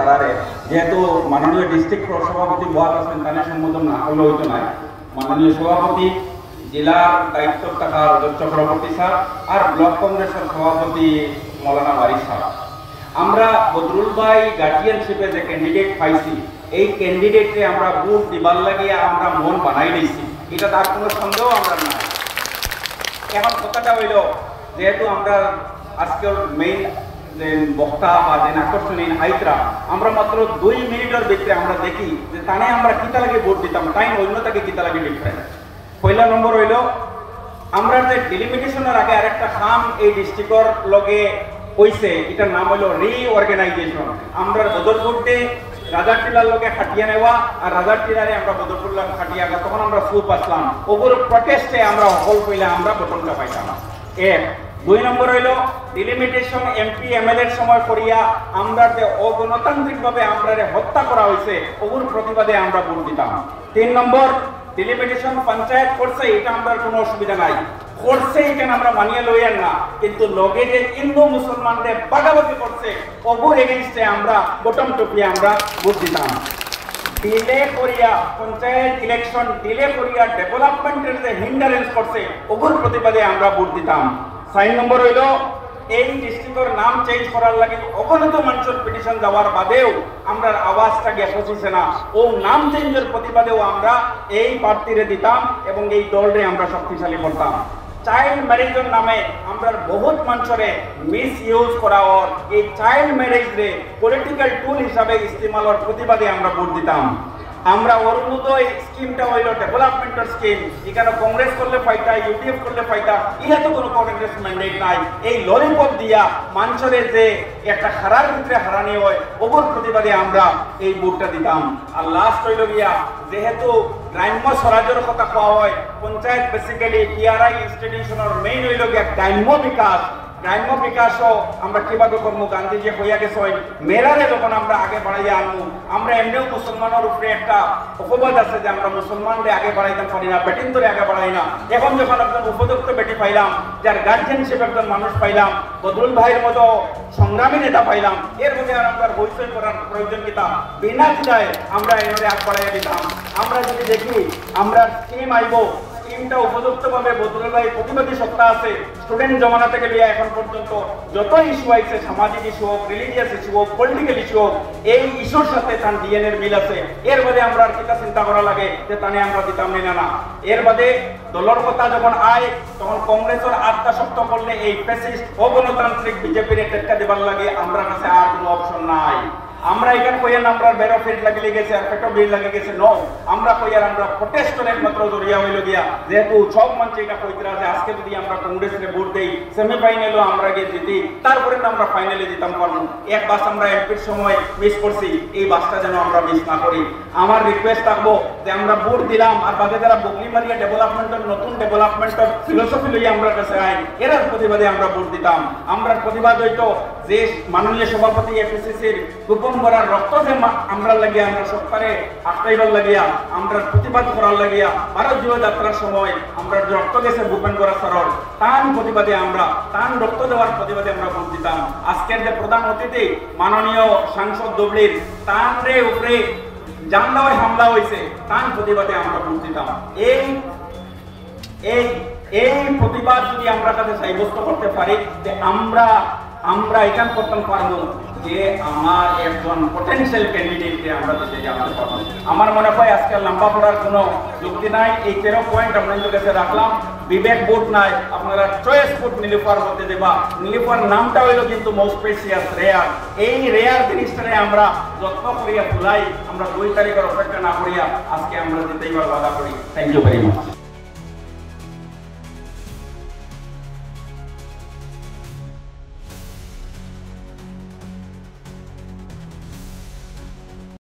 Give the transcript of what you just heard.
তারারে যেহেতু মাননীয় ডিস্ট্রিক্ট সভাপতি বহাত আছেন তাদের সম্বোধন না হলে হইতো না মাননীয় সভাপতি জেলার দায়িত্ব থাকা রজত চক্রবর্তী স্যার আর ব্লক কংগ্রেসের সভাপতি মৌলানা ওয়ারিস স্যার আমরা বদরুল ভাই গার্জিয়ানশিপে যে ক্যান্ডিডেট পাইছি এই ক্যান্ডিডেটকে আমরা ভোট দিবার লাগিয়ে আমরা মন বানাই নিয়েছি এটা তার কোনো সন্দেহ আমরা নাই। এখন কথাটা হইল যেহেতু আমরা আজকের মেইন যে বক্তা বা যে আকর্ষণীয় আইতরা আমরা মাত্র 2 মিনিটের ভিতরে আমরা দেখি যে তানে আমরা কিতা লাগে ভোট দিতাম টাইম অন্যটাকে কিতা লাগে ডিফারেন্ট। পয়লা নম্বর হইল আমরা যে ডিলিমিটেশনের আগে আরেকটা কাম এই ডিস্ট্রিক্টর লগে হইছে এটার নাম হলো রিঅর্গানাইজেশন। আমরা বদরপুরতে রাজারটিলার লোকে খাটিয়ে নেওয়া আর রাজারটিলারে আমরা বদরপুর খাটিয়ে আঁকা তখন আমরা সুপ আসলাম ওগুলো প্রটেস্টে আমরা হল কইলে আমরা বটনটা পাইতাম। 2 নম্বর হইল ডিলিমিটেশন এমপি এমএলএর সময় করিয়া আমরা যে অগণতান্ত্রিকভাবে আমরা হত্যা করা হয়েছে ওগুলোর প্রতিবাদে আমরা ভোট দিতাম। 3 নম্বর ডিলিমিটেশন পঞ্চায়েত করছে এটা আমরা কোনো অসুবিধা নাই করছে এখানে আমরা মানিয়ে লইয়ার না কিন্তু লগে যে হিন্দু মুসলমানদের বাগাবাগি করছে ওগুর এগেইনস্টে আমরা বটম টপিয়ে আমরা ভোট দিতাম। ডিলে করিয়া পঞ্চায়েত ইলেকশন ডিলে করিয়া ডেভেলপমেন্টের যে হিন্ডারেন্স করছে ওগুর প্রতিবাদে আমরা ভোট দিতাম। 4 নম্বর হইল এই ডিস্ট্রিক্টের নাম চেঞ্জ করার লাগে অগণিত মানুষের পিটিশন যাওয়ার বাদেও আমরা আওয়াজটা গিয়ে পৌঁছেছে না ও নাম চেঞ্জের প্রতিবাদেও আমরা এই প্রার্থীরে দিতাম এবং এই দলরে আমরা শক্তিশালী করতাম। চাইল্ড ম্যারেজের নামে আমরা বহুত মানুষের মিস ইউজ করা ওর এই চাইল্ড ম্যারেজ রে পলিটিক্যাল টুল হিসাবে ইস্তেমালের প্রতিবাদে আমরা ভোট দিতাম। আমরা অরুণোদয় স্কিমটা হইল ডেভেলপমেন্টের স্কিম এখানে কংগ্রেস করলে ফাইদা ইউডিএফ করলে ফাইদা ইহা তো কোনো কংগ্রেস ম্যান্ডেট নাই এই ললিপপ দিয়া মানুষের যে একটা হারার ভিতরে হারানি হয় ওপর প্রতিবাদে আমরা এই ভোটটা দিতাম। আর লাস্ট হইল গিয়া যেহেতু গ্রাম্য স্বরাজের কথা কোয়া হয় পঞ্চায়েত বেসিক্যালি টিআরআই ইনস্টিটিউশনের মেইন হইল গিয়া গ্রাম্য বিকাশ। গ্রাম্য বিকাশও আমরা কিভাবে করবো গান্ধীজি হইয়া গেছে মেয়েরারে যখন আমরা আগে বাড়াইয়া আনবো আমরা এমনিও মুসলমানের উপরে একটা অপবাদ আছে যে আমরা মুসলমানদের আগে বাড়াইতে পারি না বেটিন ধরে আগে বাড়াই না। এখন যখন একজন উপযুক্ত বেটি পাইলাম যার গার্জিয়ানশিপ একজন মানুষ পাইলাম বদরুল ভাইয়ের মতো সংগ্রামী নেতা পাইলাম এর মধ্যে আর আমরা বৈষয় করার প্রয়োজন কিতাম বিনা চিন্তায় আমরা এভাবে আগ বাড়াইয়া দিতাম। আমরা যদি দেখি আমরা স্কিম আইব স্কিমটা উপযুক্তভাবে বদরুল ভাই প্রতিবাদী সত্তা আছে স্টুডেন্ট জমানা থেকে লিয়া এখন পর্যন্ত যত ইস্যু আইছে সামাজিক ইস্যু হোক রিলিজিয়াস ইস্যু হোক পলিটিক্যাল ইস্যু হোক এই ইস্যুর সাথে তার ডিএনএর মিল আছে। এর বাদে আমরা আর কিতা চিন্তা করা লাগে যে তানে আমরা দিতাম না। এর বাদে দলের কথা যখন আয় তখন কংগ্রেসের আত্মশক্ত করলে এই ফ্যাসিস্ট অগণতান্ত্রিক বিজেপির টেক্কা দেবার লাগে আমরা কাছে আর কোনো অপশন নাই। আমরা এখানে কইয়ার আমরা বেরোফিট লাগিয়ে গেছে আর পেটো বিল লাগিয়ে গেছে নো আমরা কইয়ার আমরা প্রোটেস্টের একমাত্র জড়িয়া হইল গিয়া যেহেতু সব মানুষ এটা কইতরা যে আজকে যদি আমরা কংগ্রেসকে ভোট দেই সেমিফাইনালও আমরা গিয়ে জিতি তারপরে তো আমরা ফাইনালে জিতাম পারবো। এক বাস আমরা এমপির সময় মিস করছি এই বাসটা যেন আমরা মিস না করি। আমার রিকোয়েস্ট থাকবো যে আমরা ভোট দিলাম আর বাদে যারা বগলিমারিয়া ডেভেলপমেন্টের নতুন ডেভেলপমেন্টের ফিলোসফি লইয়া আমরা কাছে আই এর প্রতিবাদে আমরা ভোট দিতাম। আমরা প্রতিবাদ হইতো যে মাননীয় সভাপতি এপিসিসির গোপনবরার রক্ত যে আমরা লাগিয়া আমরা সরকারে আটকাইবার লাগিয়া আমরা প্রতিবাদ করার লাগিয়া ভারত জুড়ে যাত্রার সময় আমরা রক্ত গেছে ভূপেন বরা স্যারের তান প্রতিবাদে আমরা তান রক্ত দেওয়ার প্রতিবাদে আমরা ভোট দিতাম। আজকের যে প্রধান অতিথি মাননীয় সাংসদ দুবলির তান রে উপরে জানলায় হামলা হয়েছে তান প্রতিবাদে আমরা ভোট দিতাম। এই প্রতিবাদ যদি আমরা কাছে সাব্যস্ত করতে পারি যে আমরা এখান করতে পারবো যে আমার একজন পটেনশিয়াল ক্যান্ডিডেটকে আমরা দিতে জানাতে পারবো। আমার মনে হয় আজকে লম্বা পড়ার কোনো যুক্তি নাই। এই 13 পয়েন্ট আপনাদের কাছে রাখলাম। বিবেক ভোট নাই আপনারা চয়েস ভোট নীলুফার মধ্যে দেবা। নীলুফার নামটা হইল কিন্তু মোস্ট প্রেসিয়াস রেয়ার। এই রেয়ার জিনিসটারে আমরা যত্ন করিয়া ভুলাই আমরা 2 তারিখের অপেক্ষা না করিয়া আজকে আমরা দিতেই বাধা করি। Thank you very much.